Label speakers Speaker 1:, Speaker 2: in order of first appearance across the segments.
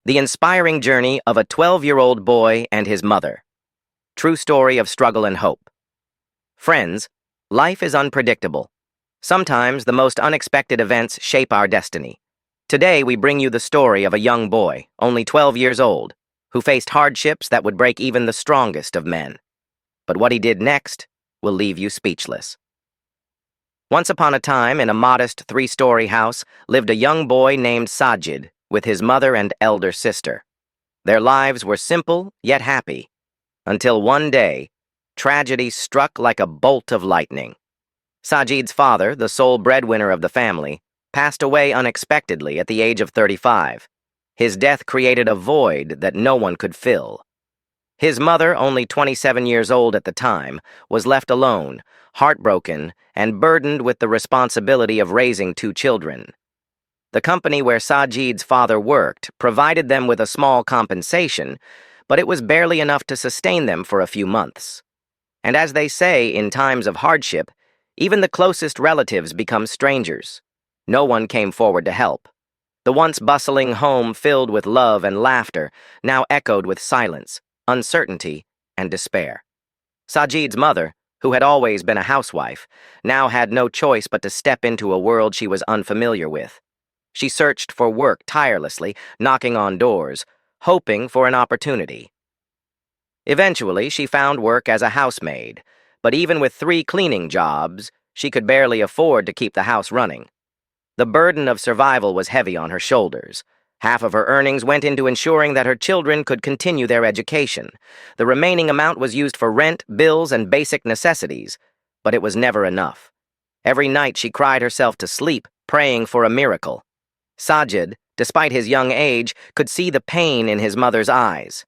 Speaker 1: The inspiring journey of a 12-year-old boy and his mother. True story of struggle and hope. Friends, life is unpredictable. Sometimes the most unexpected events shape our destiny. Today we bring you the story of a young boy, only 12 years old, who faced hardships that would break even the strongest of men. But what he did next will leave you speechless. Once upon a time, in a modest 3-story house, lived a young boy named Sajid with his mother and elder sister. Their lives were simple yet happy, until one day, tragedy struck like a bolt of lightning. Sajid's father, the sole breadwinner of the family, passed away unexpectedly at the age of 35. His death created a void that no one could fill. His mother, only 27 years old at the time, was left alone, heartbroken, and burdened with the responsibility of raising 2 children. The company where Sajid's father worked provided them with a small compensation, but it was barely enough to sustain them for a few months. And as they say, in times of hardship, even the closest relatives become strangers. No one came forward to help. The once bustling home filled with love and laughter now echoed with silence, uncertainty, and despair. Sajid's mother, who had always been a housewife, now had no choice but to step into a world she was unfamiliar with. She searched for work tirelessly, knocking on doors, hoping for an opportunity. Eventually, she found work as a housemaid, but even with 3 cleaning jobs, she could barely afford to keep the house running. The burden of survival was heavy on her shoulders. Half of her earnings went into ensuring that her children could continue their education. The remaining amount was used for rent, bills, and basic necessities, but it was never enough. Every night she cried herself to sleep, praying for a miracle. Sajid, despite his young age, could see the pain in his mother's eyes.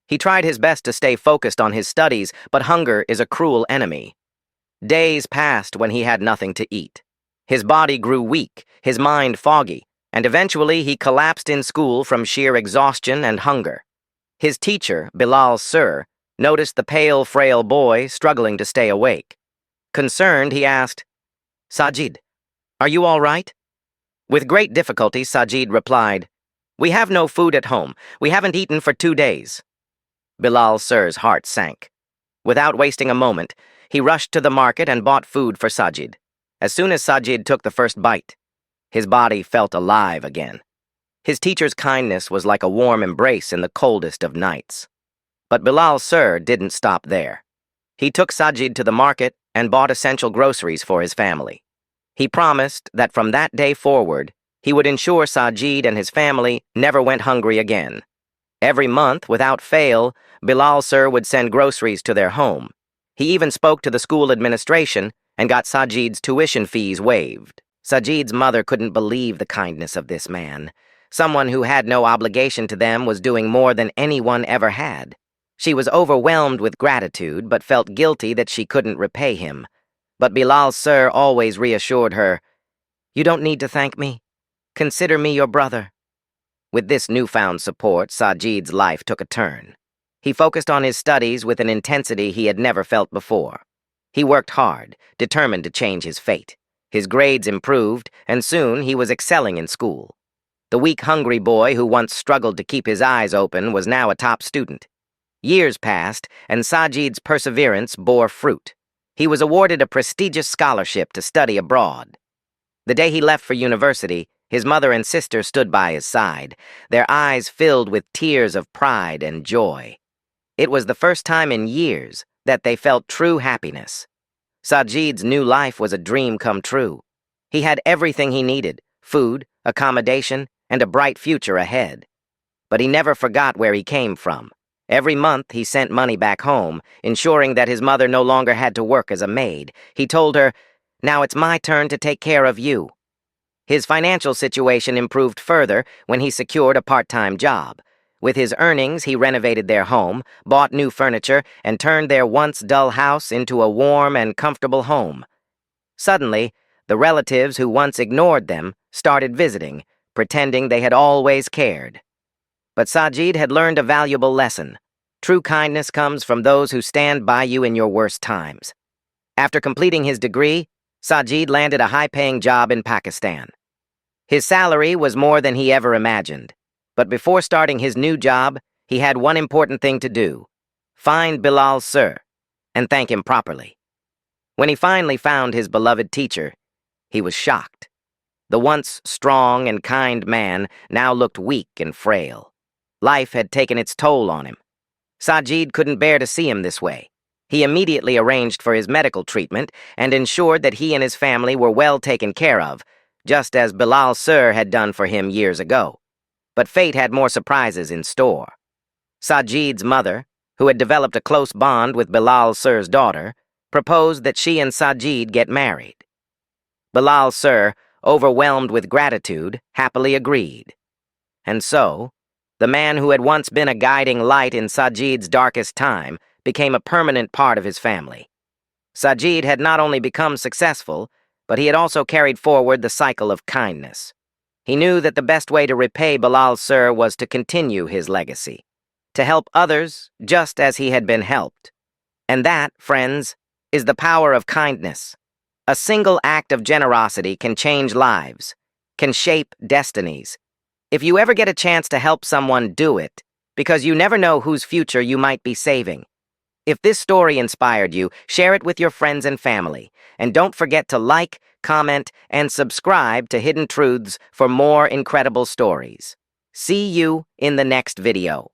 Speaker 1: He tried his best to stay focused on his studies, but hunger is a cruel enemy. Days passed when he had nothing to eat. His body grew weak, his mind foggy, and eventually he collapsed in school from sheer exhaustion and hunger. His teacher, Bilal Sir, noticed the pale, frail boy struggling to stay awake. Concerned, he asked, "Sajid, are you all right?" With great difficulty, Sajid replied, "We have no food at home. We haven't eaten for 2 days." Bilal Sir's heart sank. Without wasting a moment, he rushed to the market and bought food for Sajid. As soon as Sajid took the first bite, his body felt alive again. His teacher's kindness was like a warm embrace in the coldest of nights. But Bilal Sir didn't stop there. He took Sajid to the market and bought essential groceries for his family. He promised that from that day forward, he would ensure Sajid and his family never went hungry again. Every month, without fail, Bilal Sir would send groceries to their home. He even spoke to the school administration and got Sajid's tuition fees waived. Sajid's mother couldn't believe the kindness of this man. Someone who had no obligation to them was doing more than anyone ever had. She was overwhelmed with gratitude, but felt guilty that she couldn't repay him. But Bilal Sir always reassured her, "You don't need to thank me. Consider me your brother." With this newfound support, Sajid's life took a turn. He focused on his studies with an intensity he had never felt before. He worked hard, determined to change his fate. His grades improved, and soon he was excelling in school. The weak, hungry boy who once struggled to keep his eyes open was now a top student. Years passed, and Sajid's perseverance bore fruit. He was awarded a prestigious scholarship to study abroad. The day he left for university, his mother and sister stood by his side, their eyes filled with tears of pride and joy. It was the first time in years that they felt true happiness. Sajid's new life was a dream come true. He had everything he needed: food, accommodation, and a bright future ahead. But he never forgot where he came from. Every month he sent money back home, ensuring that his mother no longer had to work as a maid. He told her, "Now it's my turn to take care of you." His financial situation improved further when he secured a part-time job. With his earnings, he renovated their home, bought new furniture, and turned their once dull house into a warm and comfortable home. Suddenly, the relatives who once ignored them started visiting, pretending they had always cared. But Sajid had learned a valuable lesson. True kindness comes from those who stand by you in your worst times. After completing his degree, Sajid landed a high-paying job in Pakistan. His salary was more than he ever imagined. But before starting his new job, he had one important thing to do: find Bilal Sir and thank him properly. When he finally found his beloved teacher, he was shocked. The once strong and kind man now looked weak and frail. Life had taken its toll on him. Sajid couldn't bear to see him this way. He immediately arranged for his medical treatment and ensured that he and his family were well taken care of, just as Bilal Sir had done for him years ago. But fate had more surprises in store. Sajid's mother, who had developed a close bond with Bilal Sir's daughter, proposed that she and Sajid get married. Bilal Sir, overwhelmed with gratitude, happily agreed. And so, the man who had once been a guiding light in Sajid's darkest time became a permanent part of his family. Sajid had not only become successful, but he had also carried forward the cycle of kindness. He knew that the best way to repay Bilal Sir was to continue his legacy, to help others just as he had been helped. And that, friends, is the power of kindness. A single act of generosity can change lives, can shape destinies. If you ever get a chance to help someone, do it, because you never know whose future you might be saving. If this story inspired you, share it with your friends and family. And don't forget to like, comment, and subscribe to Hidden Truths for more incredible stories. See you in the next video.